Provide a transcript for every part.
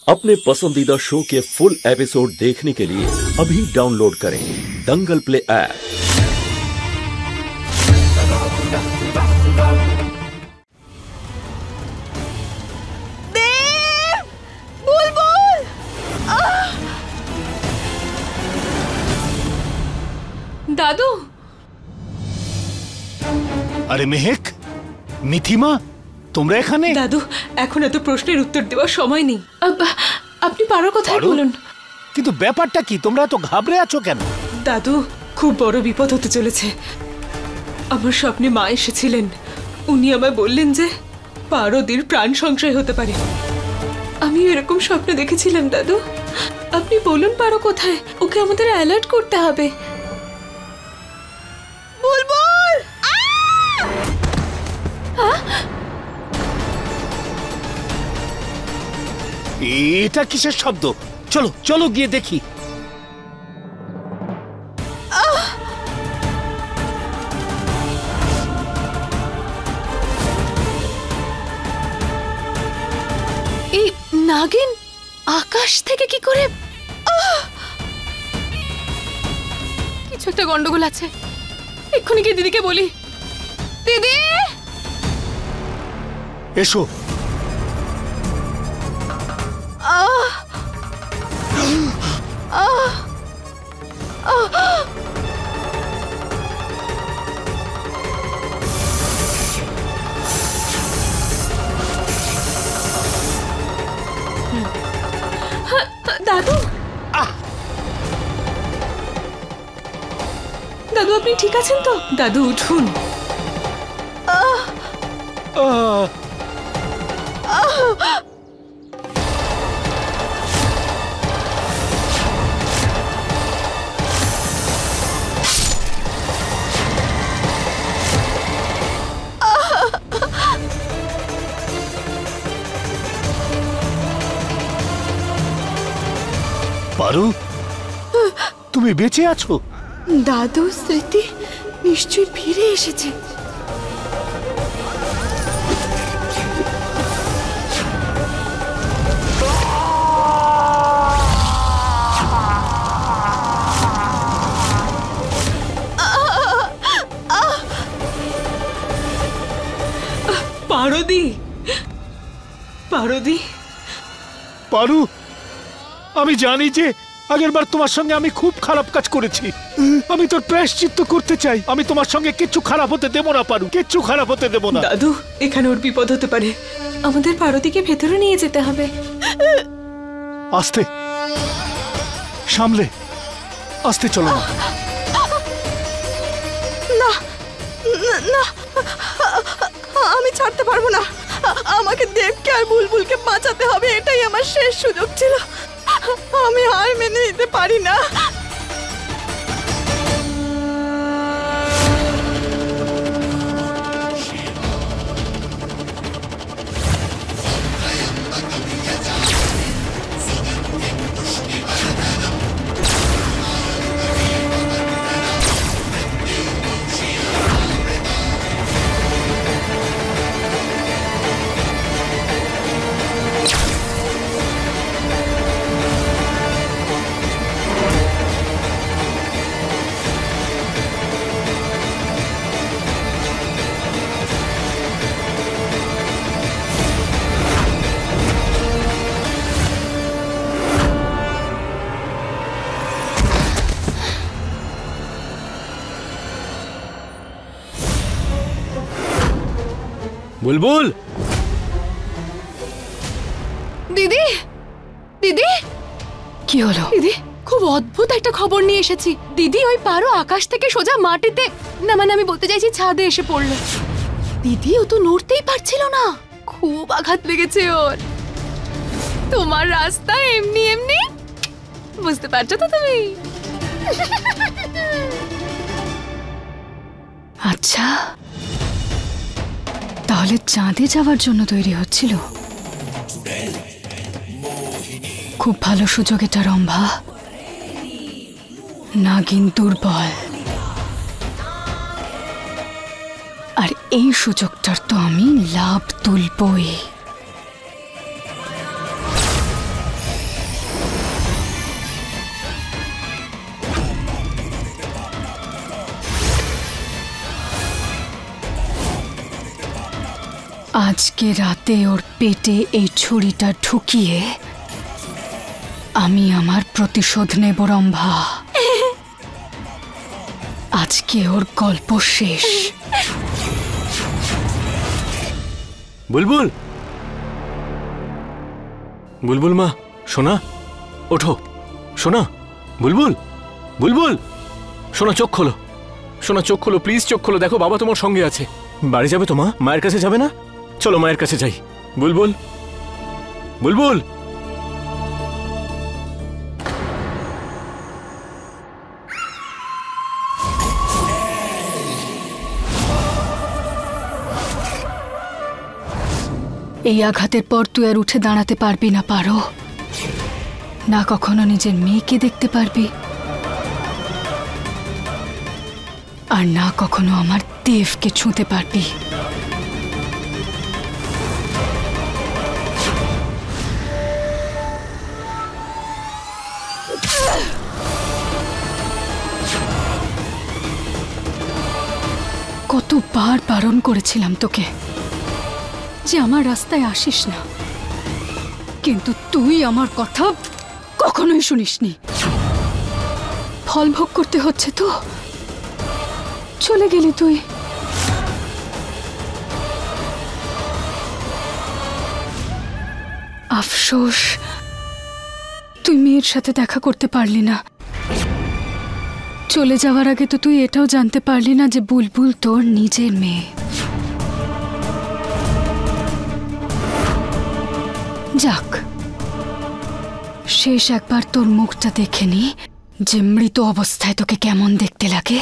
अपने पसंदीदा शो के फुल एपिसोड देखने के लिए अभी डाउनलोड करें दंगल प्ले ऐप। दादू। আরে মেহেক, মিথিমা, তোমরা এখানে? দাদু, এখন এত প্রশ্নের উত্তর দেওয়ার সময় নেই। আপনি পারো কোথায় বলুন। কিন্তু ব্যাপারটা কি, তোমরা এত ঘাবড়ে আছো কেন? দাদু, খুব বড় বিপদ হতে চলেছে। আমার স্বপ্নে মা এসেছিলেন। উনি আমায় বললেন যে পারোদির প্রাণ সংশয় হতে পারে। আমি এরকম স্বপ্ন দেখেছিলাম দাদু। আপনি বলুন পারো কোথায়, ওকে আমাদের অ্যালার্ট করতে হবে। বুলবুল! এটা কিসের শব্দ? চলো চলো গিয়ে দেখি। এই নাগিন আকাশ থেকে কি করে? কিছু একটা গন্ডগোল আছে। এক্ষুনি গিয়ে দিদিকে বলি। দিদি, এসো। দাদু, দাদু আপনি ঠিক আছেন তো? দাদু উঠুন। পারু, তুমি বেঁচে আছো? দাদু স্মৃতি নিশ্চয়ই ফিরে এসেছে। পারোদি, পারোদি। পারু, আমি জানি যে আগেরবার তোমার সঙ্গে আমি খুব খারাপ কাজ করেছি। আমি তোর প্রায়শ্চিত্ত করতে চাই। আমি তোমার সঙ্গে কিচ্ছু খারাপ হতে দেব না পারু, কিচ্ছু খারাপ হতে দেব না। দাদু, এখানে ওর বিপদ হতে পারে। আমাদের পারোদিকে ভেতরে নিয়ে যেতে হবে। আস্তে সামলে, আস্তে চলো না। না না, আমি ছাড়তে পারবো না। আমাকে দেবকে আর বুলবুলকে বাঁচাতে হবে। এটাই আমার শেষ সুযোগ ছিল। আমি হার মেনে নিতে পারি না। বুলবুল! দিদি, দিদি, কি হলো? দিদি, খুব অদ্ভুত একটা খবর নিয়ে এসেছি। দিদি, ওই পারো আকাশ থেকে সোজা মাটিতে, না মানে আমি বলতে চাইছি ছাদে এসে পড়লো। দিদি, ও তো নড়তেই পারছিল না। খুব আঘাত লেগেছে ওর। তোমার রাস্তা এমনি এমনি, বুঝতে পারছো তো তুমি? আচ্ছা, তাহলে চাঁদে যাওয়ার জন্য তৈরি হচ্ছিল। খুব ভালো সুযোগ এটা রম্ভা। নাগিন দুর্বল, আর এই সুযোগটার তো আমি লাভ তুলবই। আজকে রাতে ওর পেটে এই ছুরিটা ঢুকিয়ে আমি আমার প্রতিশোধ নেব রম্ভা। আজকে ওর গল্প শেষ। বুলবুল, বুলবুল মা, সোনা ওঠো। সোনা, বুলবুল, বুলবুল, সোনা চোখ খোলো। সোনা চোখ খোলো, প্লিজ চোখ খোলো। দেখো বাবা তোমার সঙ্গে আছে। বাড়ি যাবে তো মা? মায়ের কাছে যাবে না? চলো মায়ের কাছে যাই। বুলবুল, বুলবুল। এই আঘাতের পর তুই আর উঠে দাঁড়াতে পারবি না পারো না, কখনো নিজের মেয়েকে দেখতে পারবি, আর না কখনো আমার দেবকে ছুঁতে পারবি। কতবার বারণ করেছিলাম তোকে যে আমার রাস্তায় আসিস না, কিন্তু তুই আমার কথা কখনোই শুনিসনি। ফল ভোগ করতে হচ্ছে তো, চলে গেলি তুই। আফসোস তুই মেয়ের সাথে দেখা করতে পারলি না। চলে যাওয়ার আগে তো তুই এটাও জানতে পারলি না যে বুলবুল তোর নিজের মেয়ে। যাক, শেষ একবার তোর মুখটা দেখে নি যে মৃত অবস্থায় তোকে কেমন দেখতে লাগে।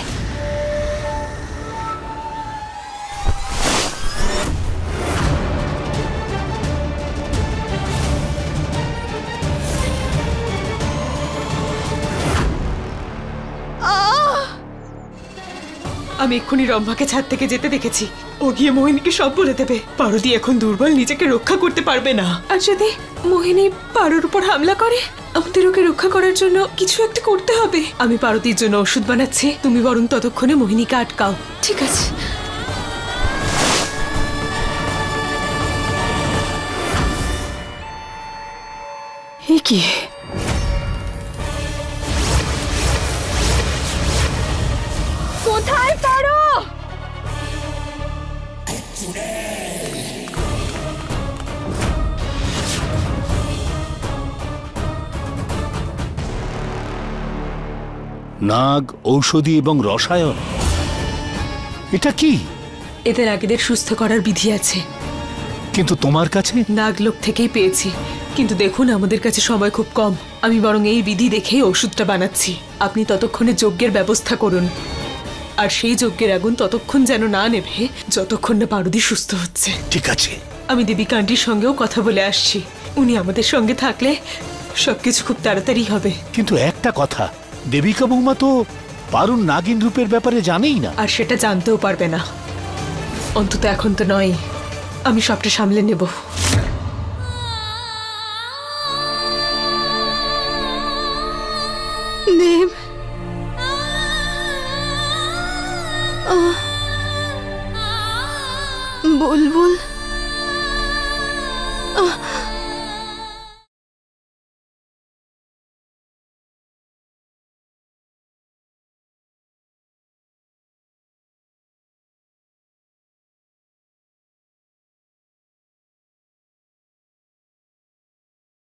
আমি এক্ষুনি রম্ভাকে ছাদ থেকে যেতে দেখেছি। ও গিয়ে মোহিনীকে সব বলে দেবে। পারুদি এখন দুর্বল, নিজেকে রক্ষা করতে পারবে না। আর যদি মোহিনী পারুর উপর হামলা করে, আমাদের ওকে রক্ষা করার জন্য কিছু একটা করতে হবে। আমি পারুদির জন্য ওষুধ বানাচ্ছি, তুমি বরং ততক্ষণে মোহিনীকে আটকাও। ঠিক আছে। এ কি? কোথায় পারো? নাগ, ঔষধি এবং রসায়ন, এটা কি? এদের আগেদের সুস্থ করার বিধি আছে, কিন্তু তোমার কাছে? নাগলোক থেকেই পেয়েছি, কিন্তু দেখুন আমাদের কাছে সময় খুব কম। আমি বরং এই বিধি দেখেই ওষুধটা বানাচ্ছি। আপনি ততক্ষণে যজ্ঞের ব্যবস্থা করুন, আর সেই যজ্ঞের আগুন ততক্ষণ যেন না নেভে যতক্ষণ না পারুদি সুস্থ হচ্ছে। ঠিক আছে। আমি দেবিকা আন্টির সঙ্গেও কথা বলে আসছি। উনি আমাদের সঙ্গে থাকলে সবকিছু খুব তাড়াতাড়ি হবে। কিন্তু একটা কথা, দেবিকা বৌমা তো পারুর নাগিন রূপের ব্যাপারে জানেই না। আর সেটা জানতেও পারবে না, অন্তত এখন তো নয়। আমি সবটা সামলে নেব।